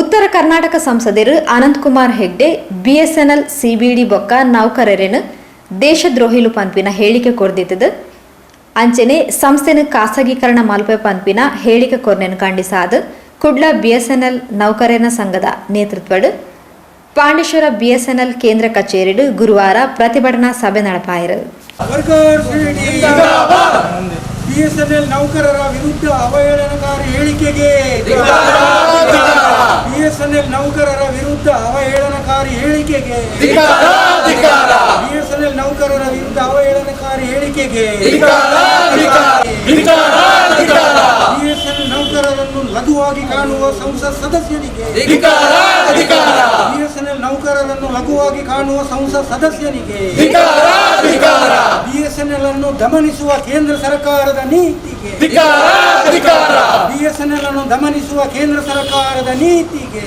ಉತ್ತರ ಕರ್ನಾಟಕ ಸಂಸದರು Ananthkumar Hegde BSNL CBD ಬೊಕ್ಕ ನೌಕರರೇನು ದೇಶದ್ರೋಹಿಲು ಪಂಪಿನ ಹೇಳಿಕೆ ಕೊರ್ದಿದ್ದದು ಅಂಚನೆ ಸಂಸ್ಥೆನ ಖಾಸಗೀಕರಣ ಮಲ್ಪೆ ಪಂಪಿನ ಹೇಳಿಕೆ ಕೊರ್ನೆನು ಖಂಡಿಸಾದ ಕುಡ್ಲ ಬಿಎಸ್ಎನ್ಎಲ್ ನೌಕರರ ಸಂಘದ ನೇತೃತ್ವಡು ಪಾಂಡೇಶ್ವರ ಬಿಎಸ್ಎನ್ಎಲ್ ಕೇಂದ್ರ ಕಚೇರಿಡು ಗುರುವಾರ ಪ್ರತಿಭಟನಾ ಸಭೆ ನಡೆಪಾಯಿರು. ಬಿಎಸ್ಎನ್ಎಲ್ ನೌಕರರ ವಿರುದ್ಧ ಅವಹೇಳನಕಾರಿ ಹೇಳಿಕೆಗೆ ಬಿಎಸ್ಎನ್ಎಲ್ ನೌಕರರ ವಿರುದ್ಧ ಅವಹೇಳನಕಾರಿ ಹೇಳಿಕೆಗೆ ಬಿಎಸ್ಎನ್ಎಲ್ ನೌಕರರ ವಿರುದ್ಧ ಅವಹೇಳನಕಾರಿ ಹೇಳಿಕೆಗೆ ಬಿಎಸ್ಎನ್ಎಲ್ ನೌಕರರನ್ನು ಲಘುವಾಗಿ ಕಾಣುವ ಸಂಸತ್ ಸದಸ್ಯನಿಗೆ ಬಿಎಸ್ಎನ್ಎಲ್ ನೌಕರರನ್ನು ಲಘುವಾಗಿ ಕಾಣುವ ಸಂಸತ್ ಸದಸ್ಯನಿಗೆ ಬಿಎಸ್ಎನ್ಎಲ್ ಅನ್ನು ದಮನಿಸುವ ಕೇಂದ್ರ ಸರ್ಕಾರದ ನೀತಿಗೆ ಬಿಎಸ್ಎನ್ಎಲ್ ಅನ್ನು ದಮನಿಸುವ ಕೇಂದ್ರ ಸರ್ಕಾರದ ನೀತಿಗೆ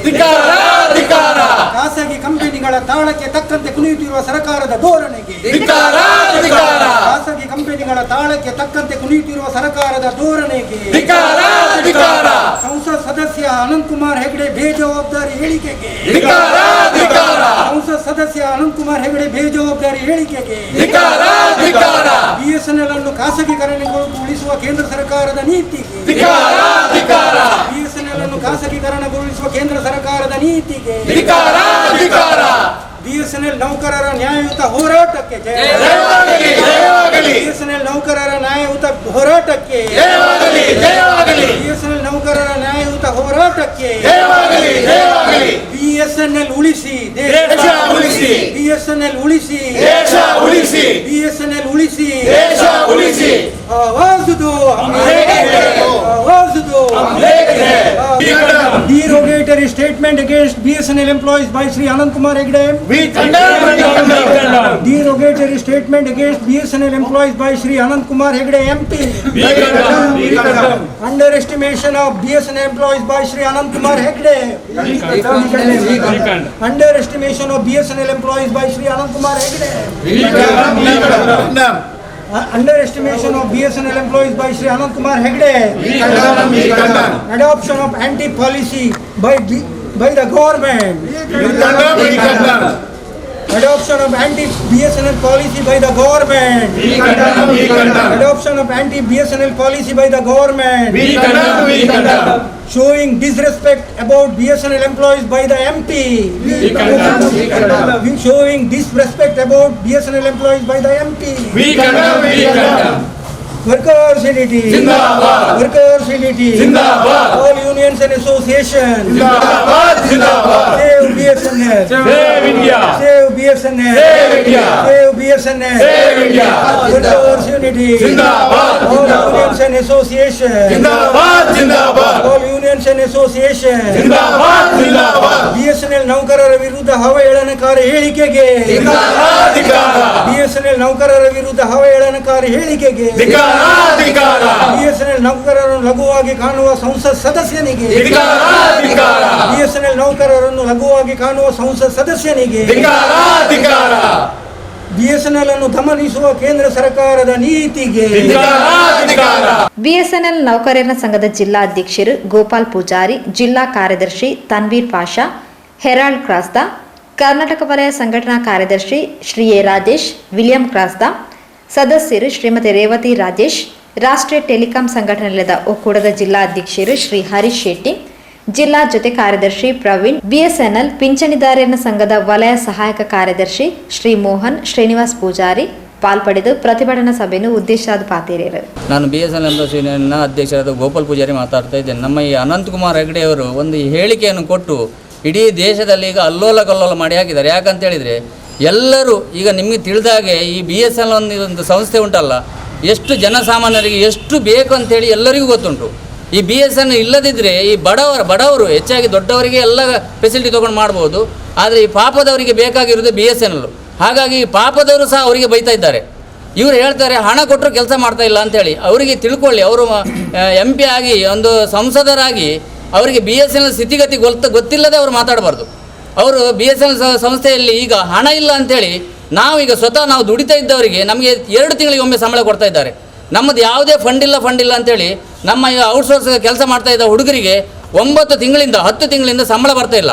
ಖಾಸಗಿ ಕಂಪನಿಗಳ ತಾಳಕ್ಕೆ ತಕ್ಕಂತೆ ಕುಣಿಯುತ್ತಿರುವ ಸರ್ಕಾರದ ಧೋರಣೆಗೆ ಖಾಸಗಿ ಕಂಪನಿಗಳ ತಾಳಕ್ಕೆ ತಕ್ಕಂತೆ ಕುಣಿಯುತ್ತಿರುವ ಸರ್ಕಾರದ ಧೋರಣೆಗೆ ಸಂಸತ್ ಸದಸ್ಯ ಅನಂತಕುಮಾರ್ ಹೆಗಡೆ ಬೇಜವಾಬ್ದಾರಿ ಹೇಳಿಕೆಗೆ ಸಂಸತ್ ಸದಸ್ಯ ಅನಂತಕುಮಾರ್ ಹೆಗಡೆ ಬೇಜವಾಬ್ದಾರಿ ಹೇಳಿಕೆಗೆ ಬಿಎಸ್ಎನ್ಎಲ್ ಅನ್ನು ಖಾಸಗೀಕರಣಗೊಳಿಸುವ ಕೇಂದ್ರ ಸರ್ಕಾರದ ನೀತಿಗೆ ಬಿಎಸ್ಎನ್ಎಲ್ ಅನ್ನು ಖಾಸಗೀಕರಣಗೊಳಿಸುವ ಕೇಂದ್ರ ಸರ್ಕಾರದ ನೀತಿಗೆ ಬಿಎಸ್ಎನ್ಎಲ್ ನೌಕರರ ನ್ಯಾಯಯುತ ಹೋರಾಟಕ್ಕೆ ಬಿಎಸ್ಎನ್ಎಲ್ ನೌಕರರ ನ್ಯಾಯಯುತ ಹೋರಾಟಕ್ಕೆ ಬಿಎಸ್ಎನ್ಎಲ್ ನೌಕರರ ನ್ಯಾಯಯುತ ಹೋರಾಟಕ್ಕೆ ಬಿಎಸ್ಎನ್ಎಲ್ ಉಳಿಸಿ ದೇಶ ಉಳಿಸಿ ಬಿಎಸ್ಎನ್ಎಲ್ ಉಳಿಸಿ ದೇಶ ಉಳಿಸಿ ಬಿಎಸ್ಎನ್ಎಲ್ ಉಳಿಸಿ ದೇಶ ಉಳಿಸಿ ಆವಾಜ್ ದೋ ಆವಾಜ್ ದೋ derogatory statement against BSNL employees by Shri Anantkumar Hegde. We condemn. Derogatory statement against BSNL employees by Shri Anantkumar Hegde MP. We condemn. Underestimation of BSNL employees by Shri Anantkumar Hegde. We condemn. Underestimation of BSNL employees by Shri Anantkumar Hegde. We condemn. Underestimation of BSNL employees by Shri Anantkumar Hegde. We condemn. Adoption of anti-policy by the government. We condemn. Adoption of anti-BSNL policy by the government. We condemn. Adoption of anti-BSNL policy by the government. We condemn. Showing disrespect about BSNL employees by the MP. We condemn. Showing disrespect about BSNL employees by the MP. We condemn. Workers unity. Zindabad. Workers unity. Zindabad. All unions and associations. Zindabad. Zindabad. Save BSNL. Save India. Save BSNL. Save India. Save BSNL. Save India. Workers unity. Zindabad. All unions and associations. Zindabad. Zindabad. All unions and associations. Zindabad. Zindabad. BSNL ನೌಕರರ ವಿರುದ್ಧ ಅವಹೇಳನಕಾರಿ ಹೇಳಿಕೆಗೆ BSNL ನೌಕರರ ವಿರುದ್ಧ ಅವಹೇಳನಕಾರಿ ಹೇಳಿಕೆಗೆ BSNL ನೌಕರರನ್ನು ಲಘುವಾಗಿ ಕಾಣುವ ಸಂಸತ್ ಸದಸ್ಯನಿಗೆ ಬಿಎಸ್ಎನ್ಎಲ್ ನೌಕರರನ್ನು ಲಘುವಾಗಿ ಕಾಣುವ ಸಂಸತ್ ಸದಸ್ಯನಿಗೆ ಬಿಎಸ್ಎನ್ಎಲ್ ಅನ್ನು ದಮನಿಸುವ ಕೇಂದ್ರ ಸರ್ಕಾರದ ನೀತಿಗೆ ಬಿಎಸ್ಎನ್ಎಲ್ ನೌಕರರ ಸಂಘದ ಜಿಲ್ಲಾ ಅಧ್ಯಕ್ಷರು ಗೋಪಾಲ್ ಪೂಜಾರಿ, ಜಿಲ್ಲಾ ಕಾರ್ಯದರ್ಶಿ ತನ್ವೀರ್ ಪಾಷಾ, ಹೆರಾಲ್ಡ್ ಕ್ರಾಸ್ತಾ, ಕರ್ನಾಟಕ ವಲಯ ಸಂಘಟನಾ ಕಾರ್ಯದರ್ಶಿ ಶ್ರೀ ಎ ರಾಜೇಶ್, ವಿಲಿಯಂ ಕ್ರಾಸ್ತಾ, ಸದಸ್ಯರು ಶ್ರೀಮತಿ ರೇವತಿ ರಾಜೇಶ್, ರಾಷ್ಟ್ರೀಯ ಟೆಲಿಕಾಂ ಸಂಘಟನೆಯ ಒಕ್ಕೂಟದ ಜಿಲ್ಲಾ ಅಧ್ಯಕ್ಷರು ಶ್ರೀ ಹರೀಶ್ ಶೆಟ್ಟಿ, ಜಿಲ್ಲಾ ಜೊತೆ ಕಾರ್ಯದರ್ಶಿ ಪ್ರವೀಣ್, ಬಿಎಸ್ಎನ್ಎಲ್ ಪಿಂಚಣಿದಾರರ ಸಂಘದ ವಲಯ ಸಹಾಯಕ ಕಾರ್ಯದರ್ಶಿ ಶ್ರೀ ಮೋಹನ್, ಶ್ರೀನಿವಾಸ್ ಪೂಜಾರಿ ಪಾಲ್ಪಡೆದು ಪ್ರತಿಭಟನಾ ಸಭೆಯನ್ನು ಉದ್ದೇಶಾದ ಪಾತಿರೇರು. ನಾನು ಬಿಎಸ್ಎನ್ಎಲ್ ಯೂನಿಯನ್ನ ಅಧ್ಯಕ್ಷರಾದ ಗೋಪಾಲ್ ಪೂಜಾರಿ ಮಾತಾಡ್ತಾ ಇದ್ದೇನೆ. ನಮ್ಮ ಈ ಅನಂತಕುಮಾರ್ ಹೆಗಡೆ ಅವರು ಒಂದು ಹೇಳಿಕೆಯನ್ನು ಕೊಟ್ಟು ಇಡೀ ದೇಶದಲ್ಲಿ ಈಗ ಅಲ್ಲೋಲ ಕಲ್ಲೋಲ ಮಾಡಿ ಹಾಕಿದ್ದಾರೆ. ಯಾಕಂತ ಹೇಳಿದರೆ ಎಲ್ಲರೂ ಈಗ ನಿಮಗೆ ತಿಳಿದಾಗೆ ಈ BSNL ಒಂದು ಸಂಸ್ಥೆ ಉಂಟಲ್ಲ, ಎಷ್ಟು ಜನಸಾಮಾನ್ಯರಿಗೆ ಎಷ್ಟು ಬೇಕು ಅಂತೇಳಿ ಎಲ್ಲರಿಗೂ ಗೊತ್ತುಂಟು. ಈ BSNL ಇಲ್ಲದಿದ್ದರೆ ಈ ಬಡವರು ಹೆಚ್ಚಾಗಿ ದೊಡ್ಡವರಿಗೆ ಎಲ್ಲ ಫೆಸಿಲಿಟಿ ತೊಗೊಂಡು ಮಾಡ್ಬೋದು, ಆದರೆ ಈ ಪಾಪದವರಿಗೆ ಬೇಕಾಗಿರೋದು BSNL. ಹಾಗಾಗಿ ಈ ಪಾಪದವರು ಸಹ ಅವರಿಗೆ ಬೈತಾ ಇದ್ದಾರೆ. ಇವರು ಹೇಳ್ತಾರೆ ಹಣ ಕೊಟ್ಟರು ಕೆಲಸ ಮಾಡ್ತಾ ಇಲ್ಲ ಅಂತೇಳಿ. ಅವರಿಗೆ ತಿಳ್ಕೊಳ್ಳಿ, ಅವರು MP ಆಗಿ ಒಂದು ಸಂಸದರಾಗಿ ಅವರಿಗೆ BSNL ಸ್ಥಿತಿಗತಿ ಗೊತ್ತಿಲ್ಲದೆ ಅವರು ಮಾತಾಡಬಾರ್ದು. ಅವರು BSNL ಸಂಸ್ಥೆಯಲ್ಲಿ ಈಗ ಹಣ ಇಲ್ಲ ಅಂಥೇಳಿ ನಾವೀಗ ಸ್ವತಃ ನಾವು ದುಡಿತಾ ಇದ್ದವರಿಗೆ ನಮಗೆ 2 ತಿಂಗಳಿಗೆ ಒಮ್ಮೆ ಸಂಬಳ ಕೊಡ್ತಾ ಇದ್ದಾರೆ. ನಮ್ಮದು ಯಾವುದೇ ಫಂಡ್ ಇಲ್ಲ ಅಂತೇಳಿ ನಮ್ಮ ಔಟ್ಸೋರ್ಸ್ ಕೆಲಸ ಮಾಡ್ತಾ ಇದ್ದ ಹುಡುಗರಿಗೆ 9 ತಿಂಗಳಿಂದ 10 ತಿಂಗಳಿಂದ ಸಂಬಳ ಬರ್ತಾ ಇಲ್ಲ.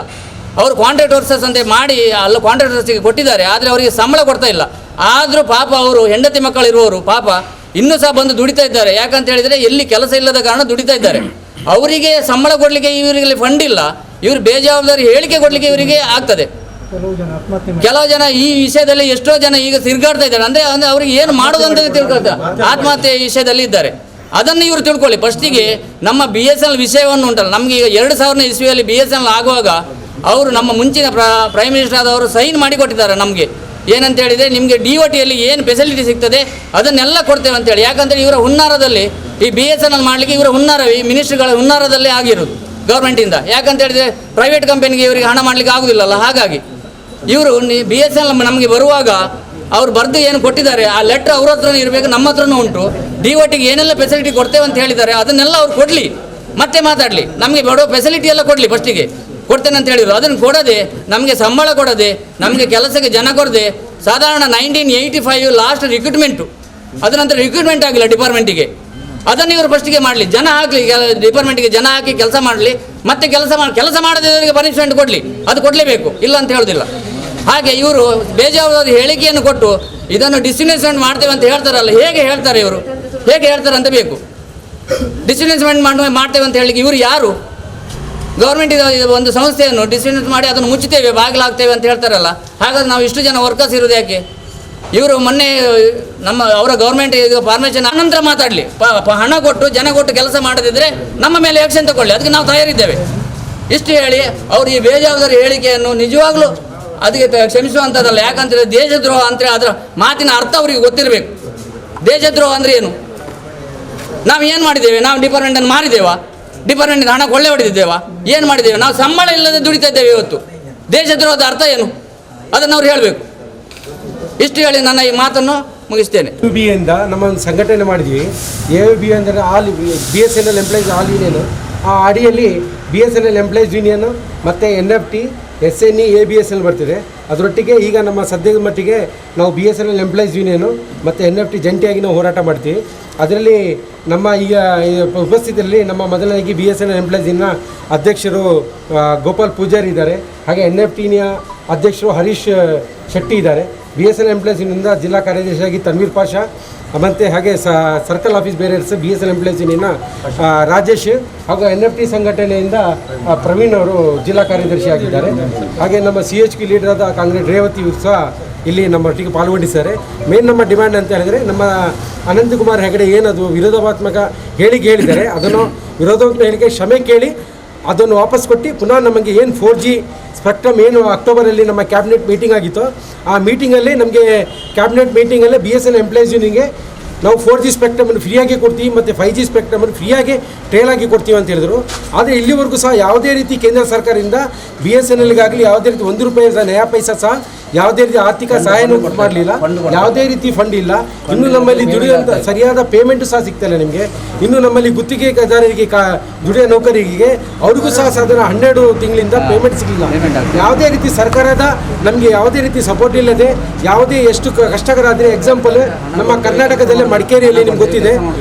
ಅವರು ಕಾಂಟ್ರಾಕ್ಟ್ ವರ್ಸಸ್ ಅಂತ ಮಾಡಿ ಅಲ್ಲ ಕಾಂಟ್ರಾಕ್ಟ್ ವರ್ಸಿಗೆ ಕೊಟ್ಟಿದ್ದಾರೆ, ಆದರೆ ಅವರಿಗೆ ಸಂಬಳ ಕೊಡ್ತಾ ಇಲ್ಲ. ಆದರೂ ಪಾಪ ಅವರು ಹೆಂಡತಿ ಮಕ್ಕಳು ಇರುವವರು ಪಾಪ ಇನ್ನೂ ಸಹ ಬಂದು ದುಡಿತಾ ಇದ್ದಾರೆ. ಯಾಕಂತ ಹೇಳಿದರೆ ಎಲ್ಲಿ ಕೆಲಸ ಇಲ್ಲದ ಕಾರಣ ದುಡಿತಾ ಇದ್ದಾರೆ. ಅವರಿಗೆ ಸಂಬಳ ಕೊಡಲಿಕ್ಕೆ ಇವರಿಗೆ ಫಂಡ್ ಇಲ್ಲ, ಇವರು ಬೇಜವಾಬ್ದಾರಿ ಹೇಳಿಕೆ ಕೊಡಲಿಕ್ಕೆ ಇವರಿಗೆ ಆಗ್ತದೆ. ಕೆಲವು ಜನ ಈ ವಿಷಯದಲ್ಲಿ ಎಷ್ಟೋ ಜನ ಈಗ ತಿರುಗಾಡ್ತಾ ಇದ್ದಾರೆ. ಅಂದರೆ ಅವರಿಗೆ ಏನು ಮಾಡೋದು ಅಂತ ತಿಳ್ಕೊಳ್ತಾರೆ, ಆತ್ಮಹತ್ಯೆ ವಿಷಯದಲ್ಲಿ ಇದ್ದಾರೆ. ಅದನ್ನು ಇವರು ತಿಳ್ಕೊಳ್ಳಿ. ಫಸ್ಟಿಗೆ ನಮ್ಮ BSNL ವಿಷಯವನ್ನು ಉಂಟಲ್ಲ, ನಮಗೆ ಈಗ 2000 ಇಸ್ವಿಯಲ್ಲಿ BSNL ಆಗುವಾಗ ಅವರು ನಮ್ಮ ಮುಂಚಿನ ಪ್ರೈಮ್ ಮಿನಿಸ್ಟರ್ ಆದವರು ಸೈನ್ ಮಾಡಿ ಕೊಟ್ಟಿದ್ದಾರೆ ನಮಗೆ. ಏನಂತ ಹೇಳಿದರೆ ನಿಮಗೆ DOTಯಲ್ಲಿ ಏನು ಫೆಸಿಲಿಟಿ ಸಿಗ್ತದೆ ಅದನ್ನೆಲ್ಲ ಕೊಡ್ತೇವೆ ಅಂತೇಳಿ. ಯಾಕಂದರೆ ಇವರ ಹುನ್ನಾರದಲ್ಲಿ ಈ BSNL ಮಾಡಲಿಕ್ಕೆ ಇವರ ಹುನ್ನಾರ ಈ ಮಿನಿಸ್ಟ್ರಿಗಳ ಹುನ್ನಾರದಲ್ಲೇ ಆಗಿರೋದು ಗೌರ್ಮೆಂಟಿಂದ. ಯಾಕಂತ ಹೇಳಿದರೆ ಪ್ರೈವೇಟ್ ಕಂಪನಿಗೆ ಇವರಿಗೆ ಹಣ ಮಾಡಲಿಕ್ಕೆ ಆಗೋದಿಲ್ಲಲ್ಲ. ಹಾಗಾಗಿ ಇವರು BSNL ನಮಗೆ ಬರುವಾಗ ಅವ್ರು ಬರೆದು ಏನು ಕೊಟ್ಟಿದ್ದಾರೆ ಆ ಲೆಟ್ರ್ ಅವ್ರ ಹತ್ರನೂ ಇರಬೇಕು, ನಮ್ಮ ಹತ್ರನೂ ಉಂಟು. DOTಗೆ ಏನೆಲ್ಲ ಫೆಸಿಲಿಟಿ ಕೊಡ್ತೇವೆ ಅಂತ ಹೇಳಿದ್ದಾರೆ ಅದನ್ನೆಲ್ಲ ಅವ್ರು ಕೊಡಲಿ, ಮತ್ತೆ ಮಾತಾಡಲಿ. ನಮಗೆ ಬಡೋ ಫೆಸಿಲಿಟಿ ಎಲ್ಲ ಕೊಡಲಿ, ಫಸ್ಟಿಗೆ ಕೊಡ್ತೇನೆ ಅಂತ ಹೇಳಿದರು. ಅದನ್ನು ಕೊಡದೆ, ನಮಗೆ ಸಂಬಳ ಕೊಡದೆ, ನಮಗೆ ಕೆಲಸಕ್ಕೆ ಜನ ಕೊಡದೆ, ಸಾಧಾರಣ 1985 ಲಾಸ್ಟ್ ರಿಕ್ರೂಟ್ಮೆಂಟು, ಅದ ನಂತರ ರಿಕ್ರೂಟ್ಮೆಂಟ್ ಆಗಿಲ್ಲ ಡಿಪಾರ್ಟ್ಮೆಂಟಿಗೆ. ಅದನ್ನು ಇವರು ಫಸ್ಟಿಗೆ ಮಾಡಲಿ, ಜನ ಹಾಕಲಿ, ಡಿಪಾರ್ಟ್ಮೆಂಟಿಗೆ ಜನ ಹಾಕಿ ಕೆಲಸ ಮಾಡಲಿ. ಮತ್ತೆ ಕೆಲಸ ಮಾಡದಿದ್ದವರಿಗೆ ಪನಿಷ್ಮೆಂಟ್ ಕೊಡಲಿ, ಅದು ಕೊಡಲೇಬೇಕು, ಇಲ್ಲ ಅಂತ ಹೇಳೋದಿಲ್ಲ. ಹಾಗೆ ಇವರು ಬೇಜವಾಬ್ದಾರಿ ಹೇಳಿಕೆಯನ್ನು ಕೊಟ್ಟು ಇದನ್ನು ಡಿಸ್ಇನ್ವೆಸ್ಟ್ಮೆಂಟ್ ಮಾಡ್ತೇವೆ ಅಂತ ಹೇಳ್ತಾರಲ್ಲ, ಹೇಗೆ ಹೇಳ್ತಾರೆ ಇವರು, ಹೇಗೆ ಹೇಳ್ತಾರೆ ಅಂತ ಬೇಕು. ಡಿಸ್ಇನ್ವೆಸ್ಟ್ಮೆಂಟ್ ಮಾಡ್ತೇವೆ ಅಂತ ಹೇಳಲಿಕ್ಕೆ ಇವರು ಯಾರು? ಗೌರ್ಮೆಂಟ್ ಒಂದು ಸಂಸ್ಥೆಯನ್ನು ಡಿಸ್ಇನ್ವೆಸ್ಟ್ ಮಾಡಿ ಅದನ್ನು ಮುಚ್ಚುತ್ತೇವೆ, ಬಾಗಿಲಾಗ್ತೇವೆ ಅಂತ ಹೇಳ್ತಾರಲ್ಲ. ಹಾಗಾದ್ರೆ ನಾವು ಇಷ್ಟು ಜನ ವರ್ಕರ್ಸ್ ಇರೋದು ಯಾಕೆ? ಇವರು ಮೊನ್ನೆ ಅವರ ಗೌರ್ಮೆಂಟ್ ಈಗ ಫಾರ್ಮೇಷನ್ ಅನಂತರ ಮಾತಾಡಲಿ. ಹಣ ಕೊಟ್ಟು ಜನ ಕೊಟ್ಟು ಕೆಲಸ ಮಾಡದಿದ್ದರೆ ನಮ್ಮ ಮೇಲೆ ಆ್ಯಕ್ಷನ್ ತಗೊಳ್ಳಿ, ಅದಕ್ಕೆ ನಾವು ತಯಾರಿದ್ದೇವೆ. ಇಷ್ಟು ಹೇಳಿ ಅವರು ಈ ಬೇಜವಾಬ್ದಾರಿ ಹೇಳಿಕೆಯನ್ನು ನಿಜವಾಗ್ಲೂ ಅದಕ್ಕೆ ಕ್ಷಮಿಸುವಂಥದ್ದಲ್ಲ. ಯಾಕಂದರೆ ದೇಶದ್ರೋಹ ಅಂತೇಳಿ ಅದರ ಮಾತಿನ ಅರ್ಥ ಅವರಿಗೆ ಗೊತ್ತಿರಬೇಕು. ದೇಶದ್ರೋಹ ಅಂದರೆ ಏನು? ನಾವು ಏನು ಮಾಡಿದ್ದೇವೆ? ನಾವು ಡಿಪಾರ್ಟ್ಮೆಂಟನ್ನು ಮಾರಿದ್ದೇವಾ? ಡಿಪಾರ್ಟ್ಮೆಂಟಿಂದ ಹಣ ಕೊಳ್ಳೆ ಹೊಡೆದಿದ್ದೇವಾ? ಏನು ಮಾಡಿದ್ದೇವೆ? ನಾವು ಸಂಬಳ ಇಲ್ಲದೆ ದುಡಿತಾ ಇದ್ದೇವೆ ಇವತ್ತು. ದೇಶದ್ರೋಹದ ಅರ್ಥ ಏನು ಅದನ್ನು ಅವ್ರು ಹೇಳಬೇಕು. ಇಷ್ಟು ಹೇಳಿ ನನ್ನ ಈ ಮಾತನ್ನು ಮುಗಿಸ್ತೇನೆ. AUB ನಮ್ಮ ಒಂದು ಸಂಘಟನೆ ಮಾಡಿದ್ವಿ. AUB ಅಂದರೆ ಆಲ್ BSNL ಎಂಪ್ಲಾಯೀಸ್ ಆಲ್ ಯೂನಿಯನು. ಆ ಅಡಿಯಲ್ಲಿ BSNL ಎಂಪ್ಲಾಯೀಸ್ ಯೂನಿಯನು ಮತ್ತು NFT, SNE, ABSL ಬರ್ತಿದೆ. ಅದರೊಟ್ಟಿಗೆ ಈಗ ನಮ್ಮ ಸದ್ಯದ ಮಟ್ಟಿಗೆ ನಾವು BSNL ಎಂಪ್ಲಾಯೀಸ್ ಯೂನಿಯನು ಮತ್ತು NFT ಜಂಟಿಯಾಗಿ ನಾವು ಹೋರಾಟ ಮಾಡ್ತೀವಿ. ಅದರಲ್ಲಿ ನಮ್ಮ ಈಗ ಉಪಸ್ಥಿತಿಯಲ್ಲಿ ನಮ್ಮ ಮೊದಲನೇಗೆ BSNL ಎಂಪ್ಲಾಯೀಸಿನ ಅಧ್ಯಕ್ಷರು ಗೋಪಾಲ್ ಪೂಜಾರಿ ಇದ್ದಾರೆ. ಹಾಗೆ NFT ಅಧ್ಯಕ್ಷರು ಹರೀಶ್ ಶೆಟ್ಟಿ ಇದ್ದಾರೆ. BSNL ಎಂಪ್ಲಾಯೀಸಿನಿಂದ ಜಿಲ್ಲಾ ಕಾರ್ಯದರ್ಶಿಯಾಗಿ ತನ್ವೀರ್ ಪಾಷಾ, ಮತ್ತು ಹಾಗೆ ಸರ್ಕಲ್ ಆಫೀಸ್ ಬೇರೆಯರ್ಸ್ BSNL ಎಂಪ್ಲಾಯೀಸಿನ ರಾಜೇಶ್, ಹಾಗೂ NFT ಸಂಘಟನೆಯಿಂದ ಪ್ರವೀಣ್ ಅವರು ಜಿಲ್ಲಾ ಕಾರ್ಯದರ್ಶಿ ಆಗಿದ್ದಾರೆ. ಹಾಗೆ ನಮ್ಮ CHP ಲೀಡರ್ ಆದ ಕಾಂಗ್ರೆಸ್ ರೇವತಿ ಸಹ ಇಲ್ಲಿ ನಮ್ಮೊಟ್ಟಿಗೆ ಪಾಲ್ಗೊಂಡಿದ್ದಾರೆ. ಮೇನ್ ನಮ್ಮ ಡಿಮ್ಯಾಂಡ್ ಅಂತ ಹೇಳಿದರೆ ನಮ್ಮ ಅನಂತಕುಮಾರ್ ಹೆಗಡೆ ಏನದು ವಿರೋಧಾತ್ಮಕ ಹೇಳಿಕೆ ಹೇಳಿದ್ದಾರೆ, ಅದನ್ನು ವಿರೋಧಾತ್ಮಕ ಹೇಳಿಕೆ ಕ್ಷಮೆ ಕೇಳಿ ಅದನ್ನು ವಾಪಸ್ ಕೊಟ್ಟು ಪುನಃ ನಮಗೆ ಏನು 4G ಸ್ಪೆಕ್ಟ್ರಮ್ ಏನು ಅಕ್ಟೋಬರಲ್ಲಿ ನಮ್ಮ ಕ್ಯಾಬಿನೆಟ್ ಮೀಟಿಂಗ್ ಆಗಿತ್ತು, ಆ ಮೀಟಿಂಗಲ್ಲಿ ನಮಗೆ ಕ್ಯಾಬಿನೆಟ್ ಮೀಟಿಂಗಲ್ಲೇ BSNL ಎಂಪ್ಲಾಯೀಸ್ ಯೂನಿಯನ್ಗೆ ನಾವು 4G ಸ್ಪೆಕ್ಟ್ರಮನ್ನು ಫ್ರೀಯಾಗಿ ಕೊಡ್ತೀವಿ ಮತ್ತು 5G ಸ್ಪೆಕ್ಟ್ರಮನ್ನು ಫ್ರೀಯಾಗಿ ಟ್ರೇಲಾಗಿ ಕೊಡ್ತೀವಿ ಅಂತ ಹೇಳಿದರು. ಆದರೆ ಇಲ್ಲಿವರೆಗೂ ಸಹ ಯಾವುದೇ ರೀತಿ ಕೇಂದ್ರ ಸರ್ಕಾರದಿಂದ BSNLಗಾಗಲಿ ಯಾವುದೇ ರೀತಿ 1 ರೂಪಾಯಿ ನಯಾ ಪೈಸಾ ಸಹ ಯಾವುದೇ ರೀತಿ ಆರ್ಥಿಕ ಸಹಾಯನೂ ಮಾಡಲಿಲ್ಲ, ಯಾವುದೇ ರೀತಿ ಫಂಡ್ ಇಲ್ಲ. ಇನ್ನು ನಮ್ಮಲ್ಲಿ ದುಡಿಯುವಂಥ ಸರಿಯಾದ ಪೇಮೆಂಟು ಸಹ ಸಿಗ್ತಾಯಿಲ್ಲ ನಿಮಗೆ. ಇನ್ನು ನಮ್ಮಲ್ಲಿ ಗುತ್ತಿಗೆದಾರರಿಗೆ ದುಡಿಯೋ ನೌಕರಿಗೆ ಅವ್ರಿಗೂ ಸಹ ಸಾಧಾರಣ 12 ತಿಂಗಳಿಂದ ಪೇಮೆಂಟ್ ಸಿಗಲಿಲ್ಲ. ಯಾವುದೇ ರೀತಿ ಸರ್ಕಾರದ ನಮಗೆ ಯಾವುದೇ ರೀತಿ ಸಪೋರ್ಟ್ ಇಲ್ಲದೆ ಯಾವುದೇ ಎಷ್ಟು ಕಷ್ಟಕರ ಆದರೆ ಎಕ್ಸಾಂಪಲ್ ನಮ್ಮ ಕರ್ನಾಟಕದಲ್ಲೇ ಮಡಿಕೇರಿಯಲ್ಲಿ ನಿಮ್ಗೆ ಗೊತ್ತಿದೆ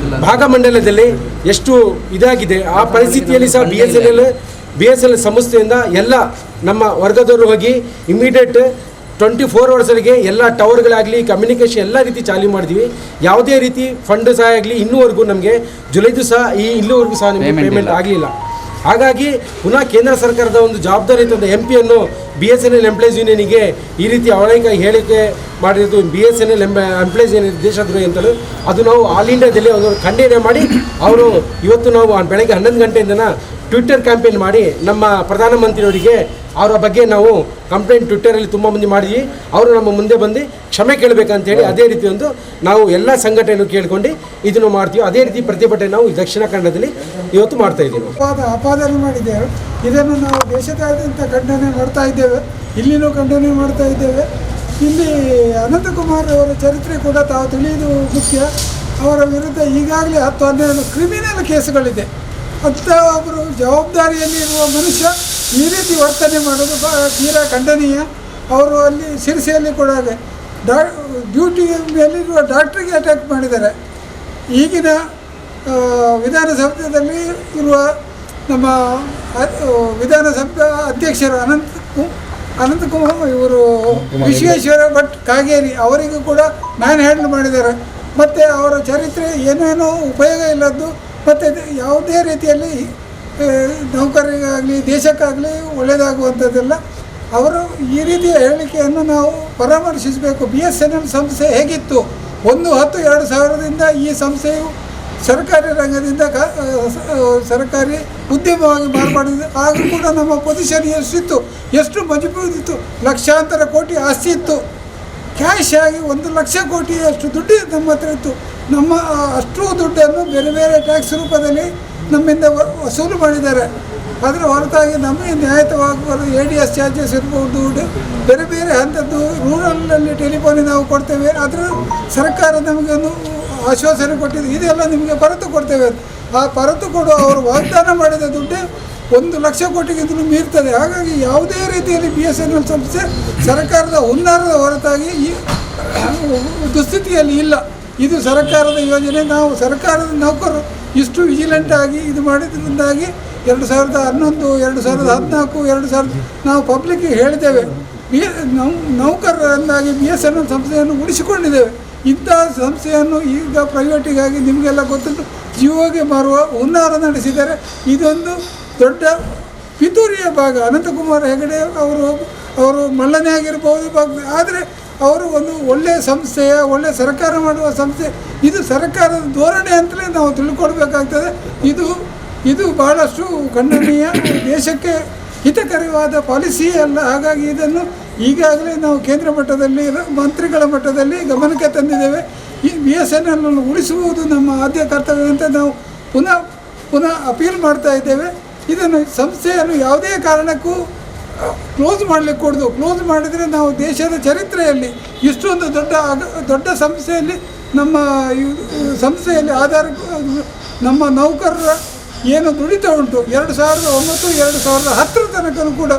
ಭಾಗಮಂಡಲದಲ್ಲಿ ಎಷ್ಟು ಇದಾಗಿದೆ. ಆ ಪರಿಸ್ಥಿತಿಯಲ್ಲಿ ಸಹ BSNL ಸಂಸ್ಥೆಯಿಂದ ಎಲ್ಲ ನಮ್ಮ ವರ್ಗದವರು ಹೋಗಿ ಇಮಿಡಿಯೇಟ್ 24 ಅವರ್ಸ್ಗಳಿಗೆ ಎಲ್ಲ ಟವರ್ಗಳಾಗಲಿ ಕಮ್ಯುನಿಕೇಷನ್ ಎಲ್ಲ ರೀತಿ ಚಾಲೂ ಮಾಡಿದ್ವಿ. ಯಾವುದೇ ರೀತಿ ಫಂಡ್ ಸಹ ಆಗಲಿ ಇನ್ನೂವರೆಗೂ ನಮಗೆ ಜುಲೈದು ಸಹ ಇಲ್ಲಿವರೆಗೂ ಸಹ ನಿಮಗೆ ಪೇಮೆಂಟ್ ಆಗಲಿಲ್ಲ. ಹಾಗಾಗಿ ಪುನಃ ಕೇಂದ್ರ ಸರ್ಕಾರದ ಒಂದು ಜವಾಬ್ದಾರಿ ತಂದ MP BSNL ಎಂಪ್ಲಾಯೀಸ್ ಯೂನಿಯನಿಗೆ ಈ ರೀತಿ ಅವೈಕ ಹೇಳಿಕೆ ಮಾಡಿರೋದು BSNL ಎಂಪ್ಲಾಯೀಸ್ ಯೂನಿಯನ್ ದೇಶದ್ರೋಹಿ ಅಂತಲೂ ಅದು ನಾವು ಆಲ್ ಇಂಡಿಯಾದಲ್ಲಿ ಒಂದು ಖಂಡನೆ ಮಾಡಿ ಅವರು ಇವತ್ತು ನಾವು ಬೆಳಗ್ಗೆ 11 ಗಂಟೆಯಿಂದ ಟ್ವಿಟ್ಟರ್ ಕ್ಯಾಂಪೇನ್ ಮಾಡಿ ನಮ್ಮ ಪ್ರಧಾನಮಂತ್ರಿಯವರಿಗೆ ಅವರ ಬಗ್ಗೆ ನಾವು ಕಂಪ್ಲೇಂಟ್ ಟ್ವಿಟ್ಟರಲ್ಲಿ ತುಂಬ ಮಂದಿ ಮಾಡಿದ್ವಿ. ಅವರು ನಮ್ಮ ಮುಂದೆ ಬಂದು ಕ್ಷಮೆ ಕೇಳಬೇಕಂತೇಳಿ ಅದೇ ರೀತಿ ಒಂದು ನಾವು ಎಲ್ಲ ಸಂಘಟನೆಯನ್ನು ಕೇಳ್ಕೊಂಡು ಇದನ್ನು ಮಾಡ್ತೀವಿ. ಅದೇ ರೀತಿ ಪ್ರತಿಭಟನೆ ನಾವು ದಕ್ಷಿಣ ಕನ್ನಡದಲ್ಲಿ ಇವತ್ತು ಮಾಡ್ತಾ ಇದ್ದೀವಿ. ಅಪಾದನೆ ಮಾಡಿದ್ದೇವೆ. ಇದನ್ನು ನಾವು ದೇಶದಾದ್ಯಂತ ಖಂಡನೆ ಮಾಡ್ತಾ ಇದ್ದೇವೆ, ಇಲ್ಲಿನೂ ಖಂಡನೆ ಮಾಡ್ತಾ ಇದ್ದೇವೆ. ಇಲ್ಲಿ ಅನಂತಕುಮಾರ್ ಅವರ ಚರಿತ್ರೆ ಕೂಡ ತಾವು ತಿಳಿಯುವುದು ಮುಖ್ಯ. ಅವರ ವಿರುದ್ಧ ಈಗಾಗಲೇ 10-12 ಕ್ರಿಮಿನಲ್ ಕೇಸುಗಳಿದೆ. ಅಂಥ ಒಬ್ಬರು ಜವಾಬ್ದಾರಿಯಲ್ಲಿರುವ ಮನುಷ್ಯ ಈ ರೀತಿ ವರ್ತನೆ ಮಾಡೋದು ತೀರಾ ಖಂಡನೀಯ. ಅವರು ಅಲ್ಲಿ ಶಿರಸಿಯಲ್ಲಿ ಕೂಡ ಡ್ಯೂಟಿ ಮೇಲಿರುವ ಡಾಕ್ಟ್ರಿಗೆ ಅಟ್ಯಾಕ್ ಮಾಡಿದ್ದಾರೆ. ಈಗಿನ ವಿಧಾನಸೌಧದಲ್ಲಿ ಇರುವ ನಮ್ಮ ವಿಧಾನಸಭಾ ಅಧ್ಯಕ್ಷರು ಅನಂತಕುಮಾರ್ ಇವರು ವಿಶ್ವೇಶ್ವರ ಭಟ್ ಕಾಗೇರಿ ಅವರಿಗೂ ಕೂಡ ಮ್ಯಾನ್ ಹ್ಯಾಂಡಲ್ ಮಾಡಿದ್ದಾರೆ. ಮತ್ತು ಅವರ ಚರಿತ್ರೆ ಏನೇನೋ ಉಪಯೋಗ ಇಲ್ಲದ್ದು, ಮತ್ತು ಯಾವುದೇ ರೀತಿಯಲ್ಲಿ ನೌಕರರಿಗಾಗಲಿ ದೇಶಕ್ಕಾಗಲಿ ಒಳ್ಳೆಯದಾಗುವಂಥದ್ದೆಲ್ಲ. ಅವರು ಈ ರೀತಿಯ ಹೇಳಿಕೆಯನ್ನು ನಾವು ಪರಾಮರ್ಶಿಸಬೇಕು. BSNL ಸಂಸ್ಥೆ ಹೇಗಿತ್ತು 1/10/2000ದಿಂದ ಈ ಸಂಸ್ಥೆಯು ಸರ್ಕಾರಿ ರಂಗದಿಂದ ಸರ್ಕಾರಿ ಉದ್ಯಮವಾಗಿ ಮಾರ್ಪಡಿದೆ. ಆಗ ಕೂಡ ನಮ್ಮ ಪೊಸಿಷನ್ ಎಷ್ಟಿತ್ತು, ಎಷ್ಟು ಮಜಬೂತಿತ್ತು, ಲಕ್ಷಾಂತರ ಕೋಟಿ ಆಸ್ತಿ ಇತ್ತು. ಕ್ಯಾಶ್ ಆಗಿ 1 ಲಕ್ಷ ಕೋಟಿಯಷ್ಟು ದುಡ್ಡು ನಮ್ಮ ಹತ್ರ ಇತ್ತು. ನಮ್ಮ ಅಷ್ಟು ದುಡ್ಡನ್ನು ಬೇರೆ ಬೇರೆ ಟ್ಯಾಕ್ಸ್ ರೂಪದಲ್ಲಿ ನಮ್ಮಿಂದ ವಸೂಲು ಮಾಡಿದ್ದಾರೆ. ಅದರ ಹೊರತಾಗಿ ನಮಗೆ ನ್ಯಾಯಯುತವಾಗುವ ADS ಚಾರ್ಜಸ್ ಇರ್ಬೋದು, ಬೇರೆ ಬೇರೆ ಹಂತದ್ದು ರೂರಲ್ನಲ್ಲಿ ಟೆಲಿಫೋನ್ ನಾವು ಕೊಡ್ತೇವೆ, ಅದರ ಸರ್ಕಾರ ನಮಗೆ ಒಂದು ಆಶ್ವಾಸನೆ ಕೊಟ್ಟಿದೆ, ಇದೆಲ್ಲ ನಿಮಗೆ ಪರತು ಕೊಡ್ತೇವೆ. ಆ ಪರತು ಕೊಡು ಅವರು ವಾಗ್ದಾನ ಮಾಡಿದ ದುಡ್ಡು 1 ಲಕ್ಷ ಕೋಟಿಗಿಂತಲೂ ಮೀರ್ತದೆ. ಹಾಗಾಗಿ ಯಾವುದೇ ರೀತಿಯಲ್ಲಿ BSNL ಸಂಸ್ಥೆ ಸರ್ಕಾರದ ಹುನ್ನಾರದ ಹೊರತಾಗಿ ಈ ದುಸ್ಥಿತಿಯಲ್ಲಿ ಇಲ್ಲ. ಇದು ಸರ್ಕಾರದ ಯೋಜನೆ. ನಾವು ಸರ್ಕಾರದ ನೌಕರರು ಇಷ್ಟು ವಿಜಿಲೆಂಟ್ ಆಗಿ ಇದು ಮಾಡಿದ್ರಿಂದಾಗಿ 2011, 2014, 2000 ನಾವು ಪಬ್ಲಿಕ್ಗೆ ಹೇಳಿದ್ದೇವೆ. ನೌಕರರನ್ನಾಗಿ BSNL ಸಂಸ್ಥೆಯನ್ನು ಉಳಿಸಿಕೊಂಡಿದ್ದೇವೆ. ಇಂಥ ಸಂಸ್ಥೆಯನ್ನು ಈಗ ಪ್ರೈವೇಟಿಗಾಗಿ ನಿಮಗೆಲ್ಲ ಗೊತ್ತುಂಟು ಜಿಯೋಗೆ ಮಾರುವ ಹುನ್ನಾರ ನಡೆಸಿದ್ದಾರೆ. ಇದೊಂದು ದೊಡ್ಡ ಪಿತೂರಿಯ ಭಾಗ. ಅನಂತಕುಮಾರ್ ಹೆಗಡೆ ಅವರು ಮಳ್ಳನೇ ಆಗಿರ್ಬೋದು, ಆದರೆ ಅವರು ಒಂದು ಒಳ್ಳೆಯ ಸಂಸ್ಥೆಯ ಒಳ್ಳೆಯ ಸರ್ಕಾರ ಮಾಡುವ ಸಂಸ್ಥೆ. ಇದು ಸರ್ಕಾರದ ಧೋರಣೆ ಅಂತಲೇ ನಾವು ತಿಳ್ಕೊಳ್ಬೇಕಾಗ್ತದೆ. ಇದು ಬಹಳಷ್ಟು ಖಂಡನೀಯ, ದೇಶಕ್ಕೆ ಹಿತಕರವಾದ ಪಾಲಿಸಿ ಅಲ್ಲ. ಹಾಗಾಗಿ ಇದನ್ನು ಈಗಾಗಲೇ ನಾವು ಕೇಂದ್ರ ಮಟ್ಟದಲ್ಲಿ ಮಂತ್ರಿಗಳ ಮಟ್ಟದಲ್ಲಿ ಗಮನಕ್ಕೆ ತಂದಿದ್ದೇವೆ. ಈ BSNL ಉಳಿಸುವುದು ನಮ್ಮ ಆದ್ಯ ಕರ್ತವ್ಯ ಅಂತ ನಾವು ಪುನಃ ಅಪೀಲ್ ಮಾಡ್ತಾ ಇದ್ದೇವೆ. ಇದನ್ನು ಸಂಸ್ಥೆಯನ್ನು ಯಾವುದೇ ಕಾರಣಕ್ಕೂ ಕ್ಲೋಸ್ ಮಾಡಲಿಕ್ಕೆ ಕೊಡೋದು. ಕ್ಲೋಸ್ ಮಾಡಿದರೆ ನಾವು ದೇಶದ ಚರಿತ್ರೆಯಲ್ಲಿ ಇಷ್ಟೊಂದು ದೊಡ್ಡ ಸಂಸ್ಥೆಯಲ್ಲಿ ನಮ್ಮ ಸಂಸ್ಥೆಯಲ್ಲಿ ನಮ್ಮ ನೌಕರರ ಏನು ದುಡಿತ ಉಂಟು 2009, 2010 ತನಕ ಕೂಡ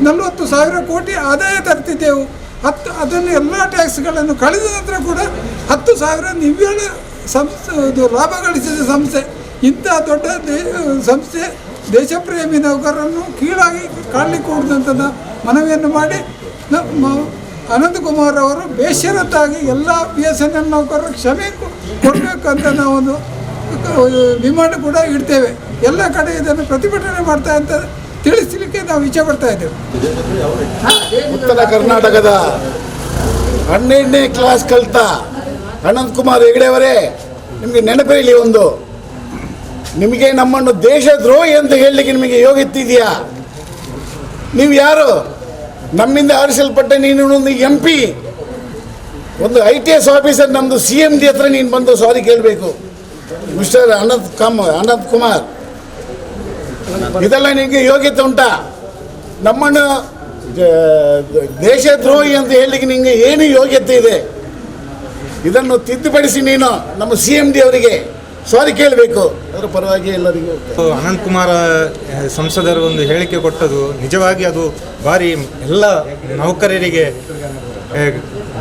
40,000 ಕೋಟಿ ಆದಾಯ ತರ್ತಿದ್ದೆವು. ಅದನ್ನು ಎಲ್ಲ ಟ್ಯಾಕ್ಸ್ಗಳನ್ನು ಕಳೆದ ನಂತರ ಕೂಡ 10,000 ನಿವ್ವಳ ಲಾಭ ಗಳಿಸಿದ ಸಂಸ್ಥೆ. ಇಂಥ ದೊಡ್ಡ ಸಂಸ್ಥೆ ದೇಶಪ್ರೇಮಿ ನೌಕರರನ್ನು ಕೀಳಾಗಿ ಕಾಣಲಿಕ್ಕೆ ಕೊಡುವಂಥ ಮನವಿಯನ್ನು ಮಾಡಿ ಅನಂತಕುಮಾರ್ ಅವರು ಬೇಷರತ್ತಾಗಿ ಎಲ್ಲ BSNL ನೌಕರರ ಕ್ಷಮೆ ಕೊಡಬೇಕಂತ ನಾವೊಂದು ಡಿಮಾಂಡ್ ಕೂಡ ಇಡ್ತೇವೆ. ಎಲ್ಲ ಕಡೆ ಇದನ್ನು ಪ್ರತಿಭಟನೆ ಮಾಡ್ತಾ ಅಂತ ತಿಳಿಸಲಿಕ್ಕೆ ನಾವು ಇಚ್ಛೆ ಪಡ್ತಾ ಇದ್ದೇವೆ. ಉತ್ತರ ಕರ್ನಾಟಕದ 12ನೇ ಕ್ಲಾಸ್ ಕಲಿತ ಅನಂತಕುಮಾರ್ ಹೆಗಡೆ ಅವರೇ, ನಿಮಗೆ ನೆನಪಿರಲಿ, ನಿಮಗೆ ನಮ್ಮನ್ನು ದೇಶದ್ರೋಹಿ ಅಂತ ಹೇಳಲಿಕ್ಕೆ ನಿಮಗೆ ಯೋಗ್ಯತೆ? ನೀವು ಯಾರು? ನಮ್ಮಿಂದ ಆರಿಸಲ್ಪಟ್ಟ ನೀನು ಒಂದು MP, ಒಂದು ITS ಆಫೀಸರ್, ನಮ್ಮದು CMD ಹತ್ರ ನೀನು ಬಂದು ಸಾರಿ ಕೇಳಬೇಕು. ಮಿಸ್ಟರ್ ಅನಂತ್ ಕುಮಾರ್, ಇದೆಲ್ಲ ನಿಮಗೆ ಯೋಗ್ಯತೆ ಉಂಟಾ? ನಮ್ಮನ್ನು ದೇಶದ್ರೋಹಿ ಅಂತ ಹೇಳಲಿಕ್ಕೆ ನಿಮಗೆ ಏನು ಯೋಗ್ಯತೆ ಇದೆ? ಇದನ್ನು ತಿದ್ದುಪಡಿಸಿ ನೀನು ನಮ್ಮ CMD ಅವರಿಗೆ ಸಾರಿ ಕೇಳಬೇಕು. ಅದರ ಪರವಾಗಿ ಎಲ್ಲರಿಗೂ ಅನಂತ್ ಕುಮಾರ್ ಸಂಸದರು ಒಂದು ಹೇಳಿಕೆ ಕೊಟ್ಟದು ನಿಜವಾಗಿ ಅದು ಭಾರಿ ಎಲ್ಲ ನೌಕರರಿಗೆ